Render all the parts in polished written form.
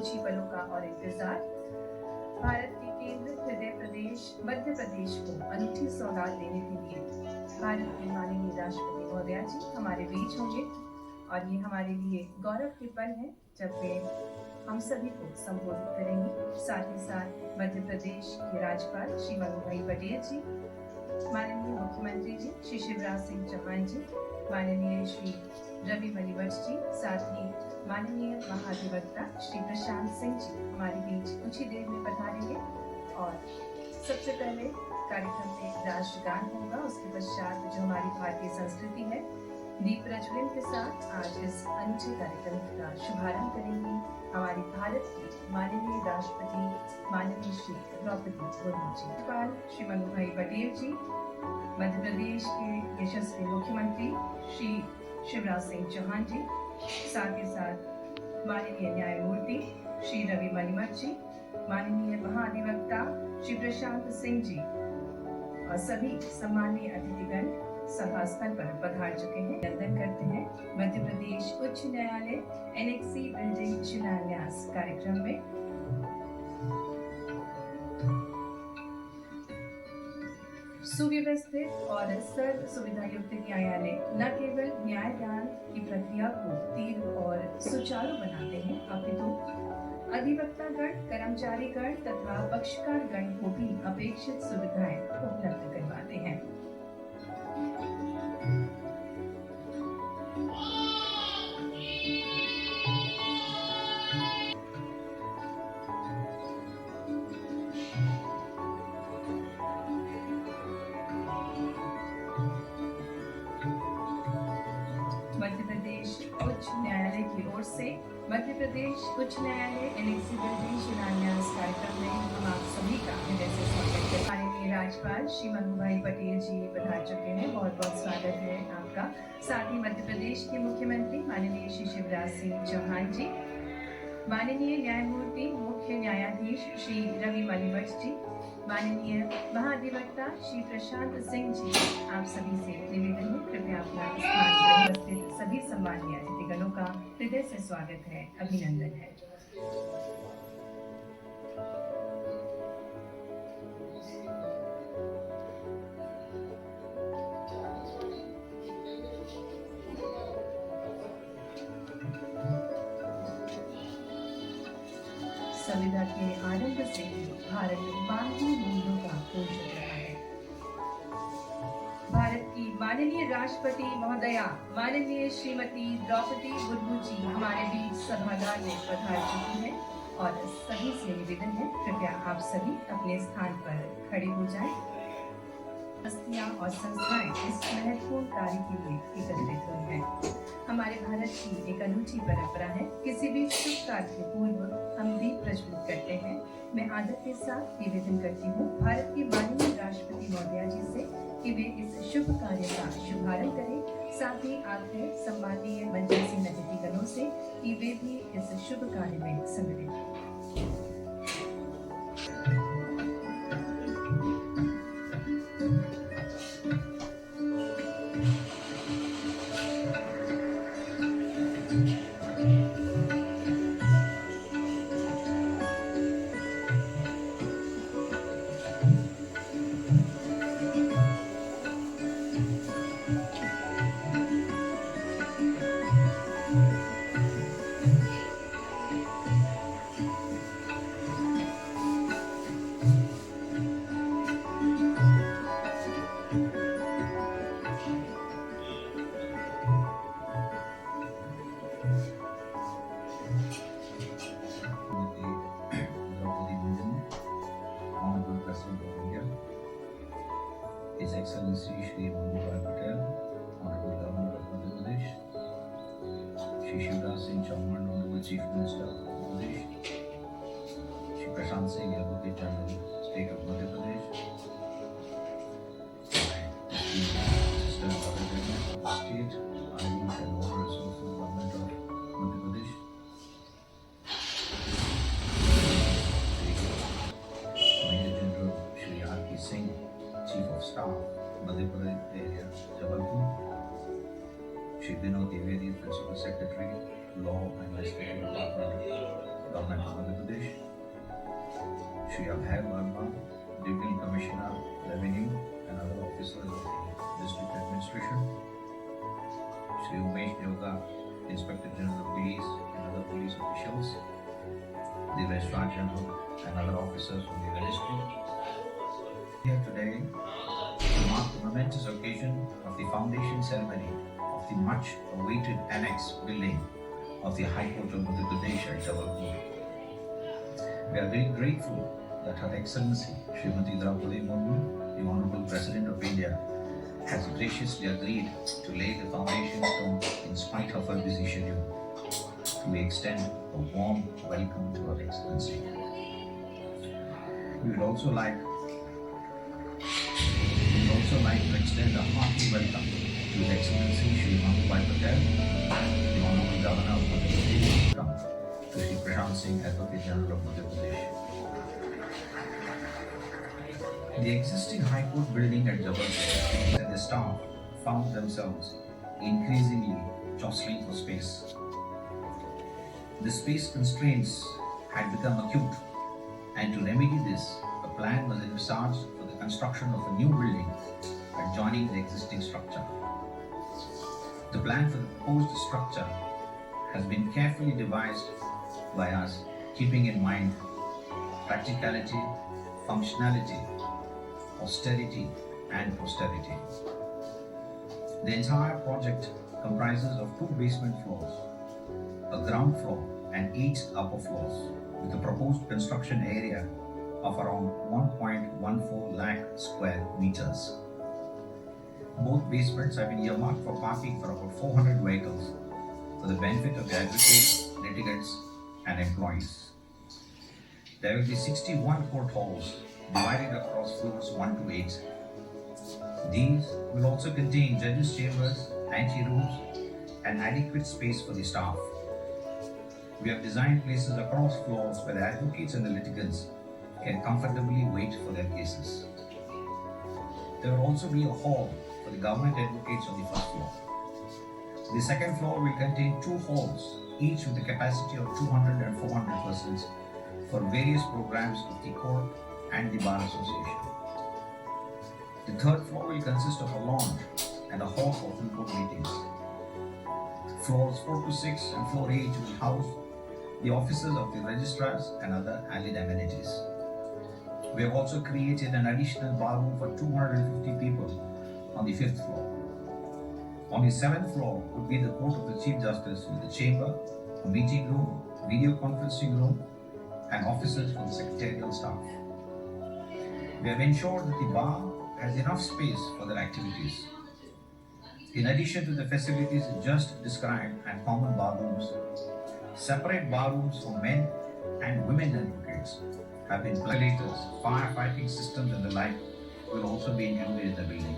कुछ ही पलों का और इंतजार। भारत के केंद्र हृदय प्रदेश मध्य प्रदेश को अनूठी सौगात देने के लिए भारत के माननीय राष्ट्रपति महोदया जी हमारे बीच होंगे और ये हमारे लिए गौरव के पल है जब वे हम सभी को संबोधित करेंगी। साथ ही साथ मध्य प्रदेश के राज्यपाल श्री मनुभाई पटेल जी, माननीय मुख्यमंत्री जी श्री शिवराज सिंह चौहान जी, माननीय श्री रवि मलिवट जी, साथ ही माननीय महाधिवक्ता श्री प्रशांत सिंह जी हमारे बीच कुछ ही देर में पधारेंगे। और सबसे पहले कार्यक्रम में राष्ट्रगान होगा, उसके पश्चात जो हमारी भारतीय संस्कृति है दीप प्रज्वलन के साथ आज इस अनूठे कार्यक्रम का शुभारंभ करेंगी हमारी भारत की माननीय राष्ट्रपति माननीय श्री द्रौपदी मुर्मू जी। राज्यपाल श्री मनुभाई पटेल जी, मध्य प्रदेश के यशस्वी मुख्यमंत्री श्री शिवराज सिंह चौहान जी, साथ ही साथ माननीय न्यायमूर्ति श्री रवि मलिवट जी, माननीय महाधिवक्ता श्री प्रशांत सिंह जी और सभी सम्मानीय अतिथिगण सभा स्थल पर पधार चुके हैं। अभिनंदन करते हैं मध्य प्रदेश उच्च न्यायालय एनेक्सी बिल्डिंग शिलान्यास कार्यक्रम में। सुव्यवस्थित और सर्व सुविधा युक्त न्यायालय न केवल न्यायदान की प्रक्रिया को तीव्र और सुचारू बनाते हैं, अपितु अधिवक्तागण, कर्मचारीगण तथा पक्षकारगण को भी अपेक्षित सुविधाएं उपलब्ध करवाते हैं। मध्य प्रदेश उच्च न्यायालय की ओर से मध्य प्रदेश उच्च न्यायालय एनेक्सी बिल्डिंग शिलान्यास कार्यक्रम में हम आप सभी का हृदय से स्वागत करते हैं। माननीय राज्यपाल श्री मनुभाई पटेल जी पधार चुके हैं, बहुत बहुत स्वागत है आपका। साथ ही मध्य प्रदेश के मुख्यमंत्री माननीय श्री शिवराज सिंह चौहान जी, माननीय न्यायमूर्ति मुख्य न्यायाधीश श्री रवि मलिवट जी, माननीय महाधिवक्ता श्री प्रशांत सिंह जी, आप सभी से निवेदन है कृपया अपना स्थान पर उपस्थित सभी सम्मानीय अतिथिगणों का हृदय से स्वागत है, अभिनंदन है। संविधा के आरंभ से भारत मानवीय मूल्यों का पोषक रहा है। भारत की माननीय राष्ट्रपति महोदया माननीय श्रीमती द्रौपदी मुर्मू जी हमारे बीच सभागार में पधार चुकी हैं और सभी से निवेदन है कृपया आप सभी अपने स्थान पर खड़े हो जाएं। हस्तियां और संस्थाएं इस महत्वपूर्ण कार्य के लिए एकत्रित हुई हैं। हमारे भारत की एक अनूठी परंपरा है, किसी भी शुभ कार्य के पूर्व हम दीप प्रज्वलित करते हैं। मैं आदर के साथ निवेदन करती हूँ भारत के माननीय राष्ट्रपति महोदया जी से कि वे इस शुभ कार्य का शुभारंभ करें। साथ ही आपके सम्मानीय मंचासीन अतिथिगणों से कि वे भी इस शुभ कार्य में सम्मिलित हों। His Excellency Shri Manohar Patel, Honorable Governor of Madhya Pradesh, Shri Shivraj Singh Chauhan, Honorable Chief Minister of Madhya Pradesh, Shri Prashant Singh, Advocate General, State of Madhya Pradesh, Assistant Governor of the State, Ayush and Water Resources Government of Madhya Pradesh, Major General Shri R.P. Singh, Chief of Staff, Madhya Pradesh area, Jabalpur, Shri Vinod Dwivedi, Principal Secretary, Law and Legislative Department, Government of Madhya Pradesh, Shri Abhay Verma, Deputy Commissioner, Revenue and other officers of the District Administration, Shri Umesh Joga, Inspector General of Police and other police officials, the Registrar General and other officers from the registry. Here today to mark the momentous occasion of the foundation ceremony of the much awaited annex building of the High Court of Madhya Pradesh at Jabalpur. We are very grateful that Her Excellency Srimati Draupadi Murmu, the Honorable President of India, has graciously agreed to lay the foundation stone in spite of her busy schedule. We extend a warm welcome to Her Excellency. We would also like to extend a hearty welcome to His Excellency Shri Manubhai Patel, the Honorable Governor of Madhya Pradesh, to Shri Prashant Singh, Advocate General of Madhya Pradesh. The existing High Court building at Jabalpur and the staff found themselves increasingly jostling for space. The space constraints had become acute, and to remedy this, a plan was envisaged for the construction of a new building adjoining the existing structure. The plan for the proposed structure has been carefully devised by us, keeping in mind practicality, functionality, austerity and posterity. The entire project comprises of 2 basement floors, a ground floor and 8 upper floors, with a proposed construction area of around 1.14 lakh square meters. Both basements have been earmarked for parking for about 400 vehicles for the benefit of the advocates, litigants and employees. There will be 61 court halls divided across floors 1 to 8. These will also contain judges' chambers, ante-rooms and adequate space for the staff. We have designed places across floors where the advocates and the litigants can comfortably wait for their cases. There will also be a hall for the government advocates on the first floor. The second floor will contain 2 halls, each with a capacity of 200 and 400 persons for various programs of the court and the Bar Association. The third floor will consist of a lounge and a hall for full court meetings. Floors 4 to 6 and floor 8 will house the offices of the registrars and other allied amenities. We have also created an additional bar room for 250 people on the 5th floor. On the 7th floor would be the court of the Chief Justice with a chamber, a meeting room, video conferencing room and offices for the secretarial staff. We have ensured that the bar has enough space for their activities. In addition to the facilities just described and common bar rooms, separate bar rooms for men and women advocates have been planned. Firefighting systems and the like will also be included in the building.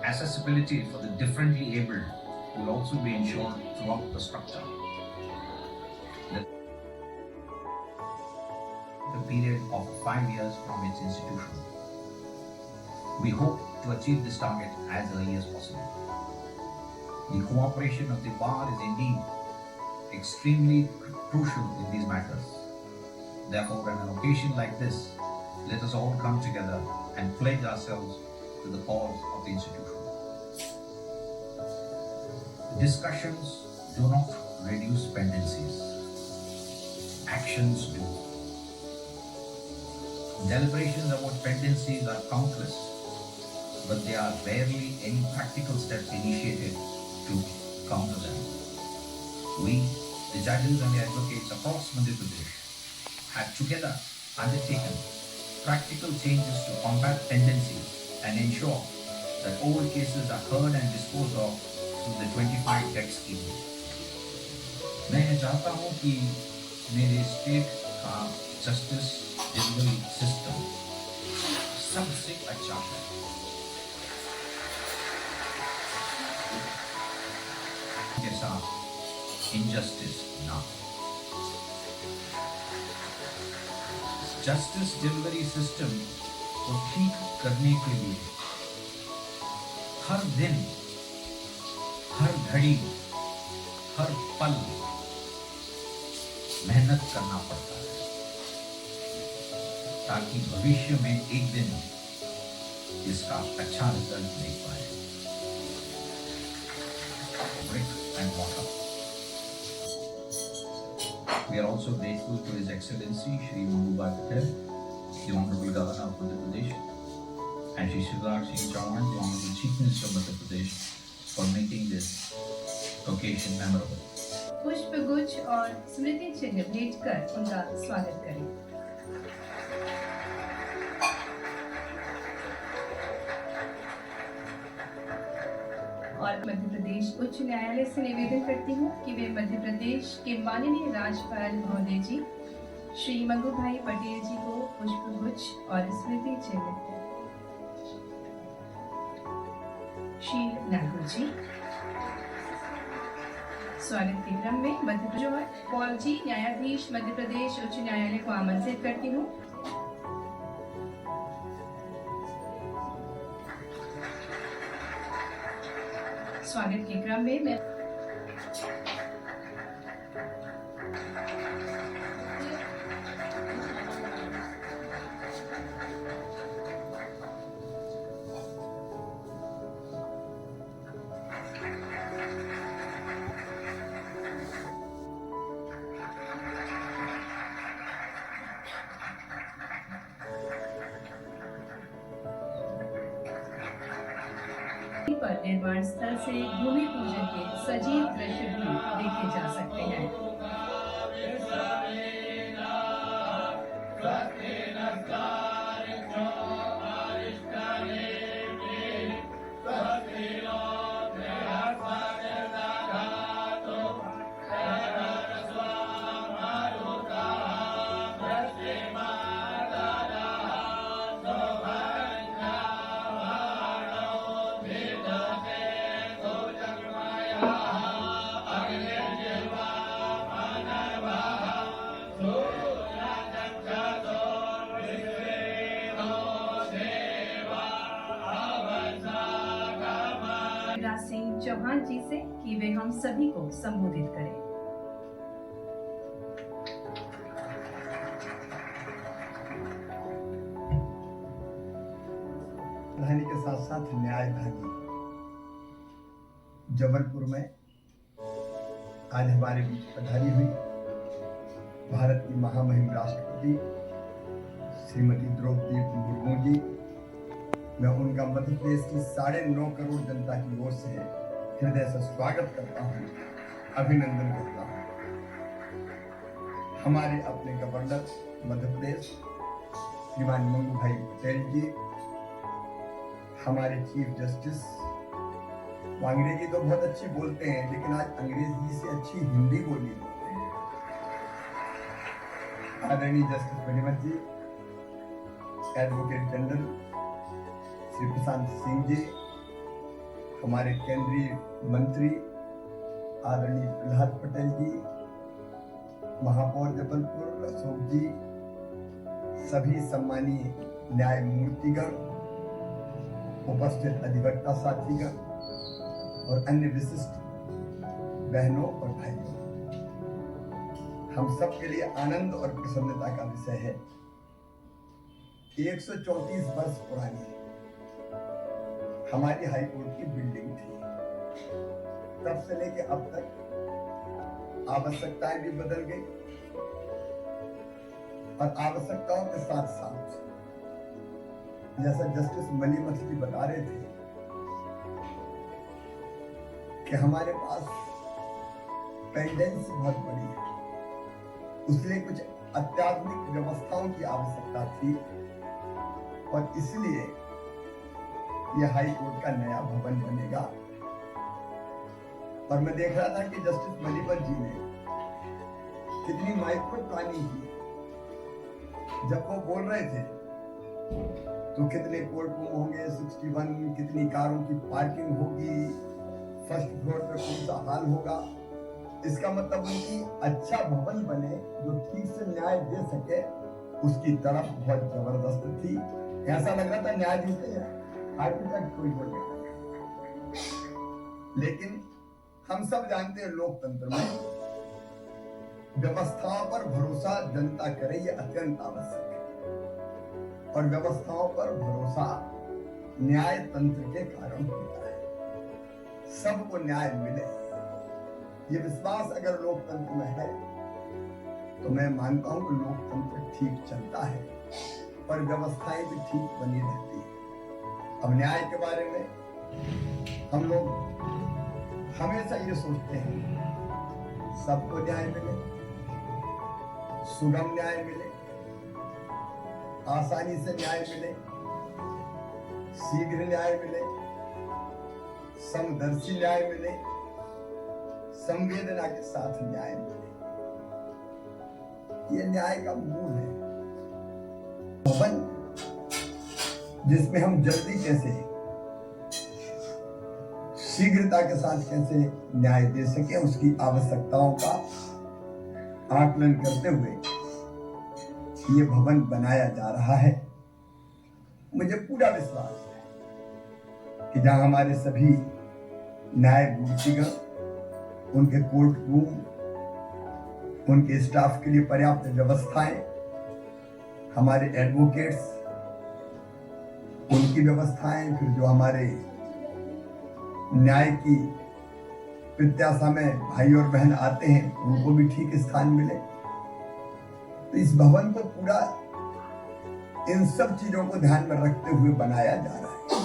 Accessibility for the differently abled will also be ensured throughout the structure. The period of 5 years from its institution. We hope to achieve this target as early as possible. The cooperation of the bar is indeed extremely crucial in these matters. Therefore, on an occasion like this, let us all come together and pledge ourselves to the cause of the institution. Discussions do not reduce pendencies. Actions do. Deliberations about pendencies are countless, but there are rarely any practical steps initiated to counter them. We, the judges and the advocates across Madhya Pradesh, have together undertaken practical changes to combat tendencies and ensure that all cases are heard and disposed of through the 25 tech scheme. मैं ये चाहता हूँ कि मेरे state का justice delivery system सबसे अच्छा है. के साथ injustice ना. जस्टिस डिलीवरी सिस्टम को ठीक करने के लिए हर दिन, हर घड़ी, हर पल मेहनत करना पड़ता है ताकि भविष्य में एक दिन इसका अच्छा रिजल्ट देख पाए। Brick and mortar. We are also grateful to His Excellency Shri Mahbubbai Patel, the Honorable Governor of Madhya Pradesh, and Shri Shivraj Singh Chauhan, the Honorable Chief Minister of Madhya Pradesh, for making this occasion memorable. पुष्प गुच्छ और स्मृति चिन्ह भेंट कर उनका स्वागत करें। और मध्य प्रदेश उच्च न्यायालय से निवेदन करती हूँ कि वे मध्य प्रदेश के माननीय राज्यपाल महोदय जी श्री मंगूभाई पटेल जी को पुष्प गुच्छ और स्मृति चिन्ह श्री नागू जी। स्वागत के क्रम में मध्य प्रदेश पॉल जी न्यायाधीश मध्य प्रदेश उच्च न्यायालय को आमंत्रित करती हूँ। स्वागत के क्रम में मैं पर निर्माण स्थल से भूमि पूजन के सजीव दृश्य भी देखे जा सकते हैं। सिंह चौहान जी से कि वे हम सभी को संबोधित करें। राजधानी के साथ साथ न्यायधानी जबलपुर में आज हमारे बीच पधारी हुई भारत की महामहिम राष्ट्रपति श्रीमती द्रौपदी मुर्मू जी, मैं उनका मध्य प्रदेश की 9.5 करोड़ जनता की ओर से हृदय से स्वागत करता हूँ, अभिनंदन करता हूँ। हमारे अपने गवर्नर मध्य प्रदेश श्रीमान मंगूभाई पटेल जी, हमारे चीफ जस्टिस, वो अंग्रेजी तो बहुत अच्छी बोलते हैं लेकिन आज अंग्रेजी से अच्छी हिंदी बोली बोलते हैं। आदरणीय जस्टिस बनीमत जी, एडवोकेट जनरल श्री प्रशांत सिंह जी, हमारे केंद्रीय मंत्री आदरणीय प्रहलाद पटेल जी, महापौर जबलपुर अशोक जी, सभी सम्मानीय न्यायमूर्तिगण, उपस्थित अधिवक्ता साथीगण और अन्य विशिष्ट बहनों और भाइयों, हम सब के लिए आनंद और प्रसन्नता का विषय है। 134 वर्ष पुरानी हमारी हाई कोर्ट की बिल्डिंग थी। तब से लेके अब तक आवश्यकताएं भी बदल गई और आवश्यकताओं के साथ साथ जैसा जस्टिस मनीमत जी बता रहे थे कि हमारे पास पेंडेंसी बहुत बड़ी है, उसलिए कुछ अत्याधुनिक व्यवस्थाओं की आवश्यकता थी और इसलिए यह हाई कोर्ट का नया भवन बनेगा। और मैं देख रहा था कि जस्टिस मनीमत जी ने कितनी माइक्रो प्लानिंग की। जब वो बोल रहे थे तो कितने कोर्ट रूम होंगे 61, कितनी कारों की पार्किंग होगी, फर्स्ट फ्लोर पे कौन सा हॉल होगा। इसका मतलब उनकी अच्छा भवन बने जो ठीक से न्याय दे सके, उसकी तरफ बहुत जबरदस्त थी। ऐसा लग रहा था न्यायाधीश आर्किटेक्ट कोई बोले। लेकिन हम सब जानते हैं लोकतंत्र में व्यवस्थाओं पर भरोसा जनता करे ये अत्यंत आवश्यक है, और व्यवस्थाओं पर भरोसा न्याय तंत्र के कारण होता है। सबको न्याय मिले, ये विश्वास अगर लोकतंत्र में है तो मैं मानता हूं कि लोकतंत्र ठीक चलता है और व्यवस्थाएं भी ठीक बनी रहती है। अब न्याय के बारे में हम लोग हमेशा ये सोचते हैं सबको न्याय मिले, सुगम न्याय मिले, आसानी से न्याय मिले, शीघ्र न्याय मिले, समदर्शी न्याय मिले, संवेदना के साथ न्याय मिले। ये न्याय का मूल है। भवन जिसमें हम जल्दी कैसे, शीघ्रता के साथ कैसे न्याय दे सके, उसकी आवश्यकताओं का आकलन करते हुए ये भवन बनाया जा रहा है। मुझे पूरा विश्वास है कि जहां हमारे सभी न्यायमूर्तिगण, उनके कोर्ट रूम, उनके स्टाफ के लिए पर्याप्त व्यवस्थाएं, हमारे एडवोकेट्स, उनकी व्यवस्थाएं, फिर जो हमारे न्याय की प्रत्याशा में भाई और बहन आते हैं उनको भी ठीक स्थान मिले। तो इस भवन को पूरा इन सब चीजों को ध्यान में रखते हुए बनाया जा रहा है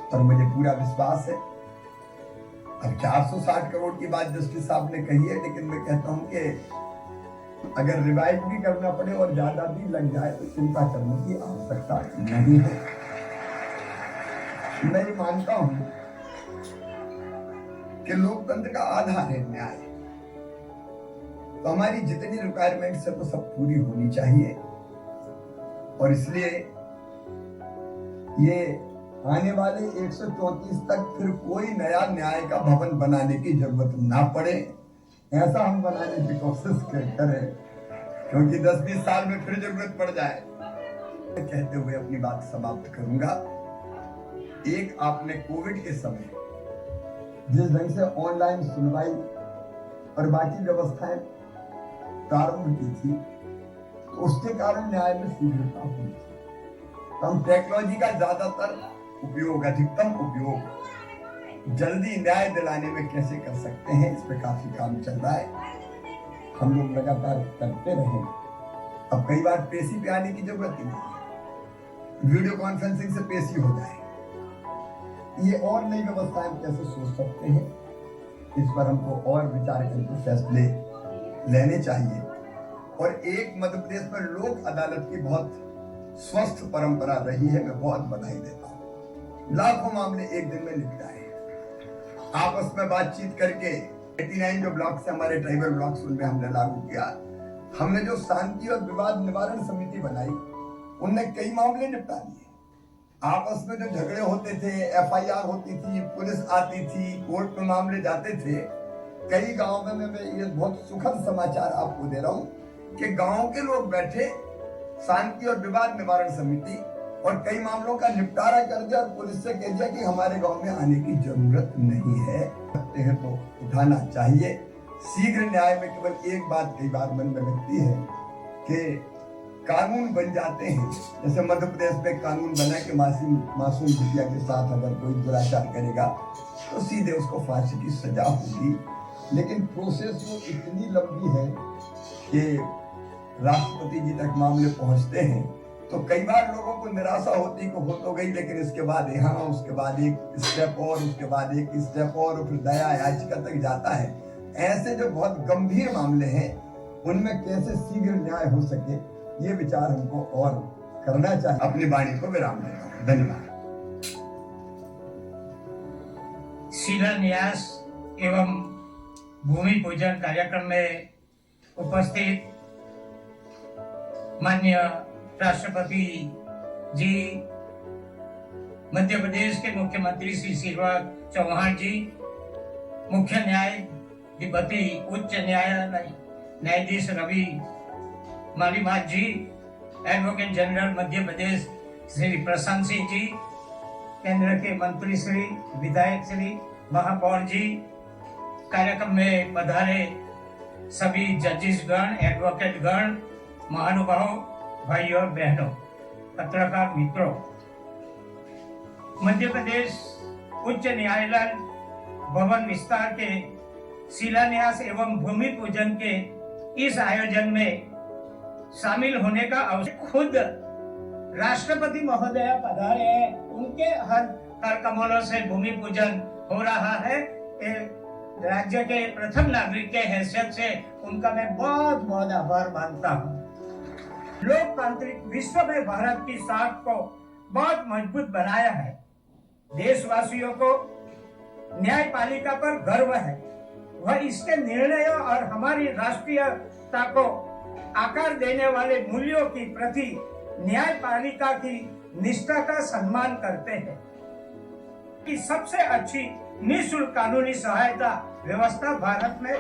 और मुझे पूरा विश्वास है। अब 460 करोड़ की बात जस्टिस साहब ने कही है, लेकिन मैं कहता हूं कि अगर रिवाइज भी करना पड़े और ज्यादा भी लग जाए तो चिंता करने की आवश्यकता नहीं है। मैं ये मानता हूं कि लोकतंत्र का आधार है न्याय, तो हमारी जितनी रिक्वायरमेंट्स है वो सब पूरी होनी चाहिए और इसलिए ये आने वाले 134 तक फिर कोई नया न्याय का भवन बनाने की जरूरत ना पड़े, ऐसा हम बनाने की कोशिश करें, क्योंकि 10-20 साल में फिर जरूरत पड़ जाए। कहते हुए अपनी बात समाप्त करूंगा। एक, आपने कोविड के समय जिस ढंग से ऑनलाइन सुनवाई और बाकी व्यवस्थाएं प्रारंभ की थी, तो उसके कारण न्याय में शीघ्रता हुई थी। तो हम टेक्नोलॉजी का ज्यादातर उपयोग, अधिकतम उपयोग जल्दी न्याय दिलाने में कैसे कर सकते हैं, इस पे काफी काम चल रहा है। हम लोग लगातार करते रहे। अब कई बार पेशी पे आने की जरूरत ही नहीं है, वीडियो कॉन्फ्रेंसिंग से पेशी हो जाए। ये और नई व्यवस्थाएं कैसे सोच सकते हैं, इस पर हमको और विचार करके फैसले लेने चाहिए। और एक, मध्य प्रदेश में लोक अदालत की बहुत स्वस्थ परंपरा रही है, मैं बहुत बधाई देता हूँ। लाखों मामले एक दिन में निपटाए, आपस में बातचीत करके। 89 जो ब्लॉक्स हमारे ट्राइबल ब्लॉक्स, उनमें हमने लागू किया। हमने जो शांति और विवाद निवारण समिति बनाई, उनने कई मामले निपटा दिए। आपस में जो झगड़े होते थे, FIR होती थी, पुलिस आती थी, कोर्ट में मामले जाते थे। कई गांव में मैं ये बहुत सुखद समाचार आपको दे रहा हूँ कि गांव के लोग बैठे शांति और विवाद निवारण समिति और कई मामलों का निपटारा कर दिया और पुलिस से कह दिया कि हमारे गांव में आने की जरूरत नहीं है। सकते हैं तो उठाना चाहिए। शीघ्र न्याय में केवल एक बात कई बार मन में लगती है कि कानून बन जाते हैं, जैसे मध्य प्रदेश में कानून बना कि मासूम बिटिया के साथ अगर कोई दुराचार करेगा तो सीधे उसको फांसी की सजा होगी। लेकिन प्रोसेस वो इतनी लंबी है कि राष्ट्रपति जी तक मामले पहुंचते हैं, तो कई बार लोगों को निराशा होती कि हो तो गई, लेकिन इसके बाद यहाँ, उसके बाद एक स्टेप और, उसके बाद एक स्टेप और फिर दया याचिका तक जाता है। ऐसे जो बहुत गंभीर मामले हैं उनमें कैसे शीघ्र न्याय हो सके, ये विचार हमको और करना चाहिए। अपनी वाणी को विराम देता हूं। धन्यवाद। शिलान्यास एवं भूमि पूजन कार्यक्रम में उपस्थित माननीय राष्ट्रपति जी, मध्य प्रदेश के मुख्यमंत्री श्री शिवराज चौहान जी, मुख्य न्यायाधिपति उच्च न्यायालय न्यायाधीश रवि मालीवाल जी, एडवोकेट जनरल मध्य प्रदेश श्री प्रशांत सिंह जी, केंद्र के मंत्री श्री विधायक श्री महापौर जी, कार्यक्रम में पधारे सभी जजेस गण, एडवोकेट गण, महानुभाव, भाई और बहनों, पत्रकार मित्रों, मध्य प्रदेश उच्च न्यायालय भवन विस्तार के शिलान्यास एवं भूमि पूजन के इस आयोजन में शामिल होने का अवसर खुद राष्ट्रपति महोदय पधारे हैं, उनके हर कमलों से भूमि पूजन हो रहा है। राज्य के प्रथम नागरिक के हैसियत से उनका मैं बहुत बहुत आभार मानता हूँ। लोकतांत्रिक विश्व में भारत की साख को बहुत मजबूत बनाया है। देशवासियों को न्यायपालिका पर गर्व है। वह इसके निर्णयों और हमारी राष्ट्रीयता को आकार देने वाले मूल्यों की प्रति न्यायपालिका की निष्ठा का सम्मान करते हैं कि सबसे अच्छी निःशुल्क कानूनी सहायता व्यवस्था भारत में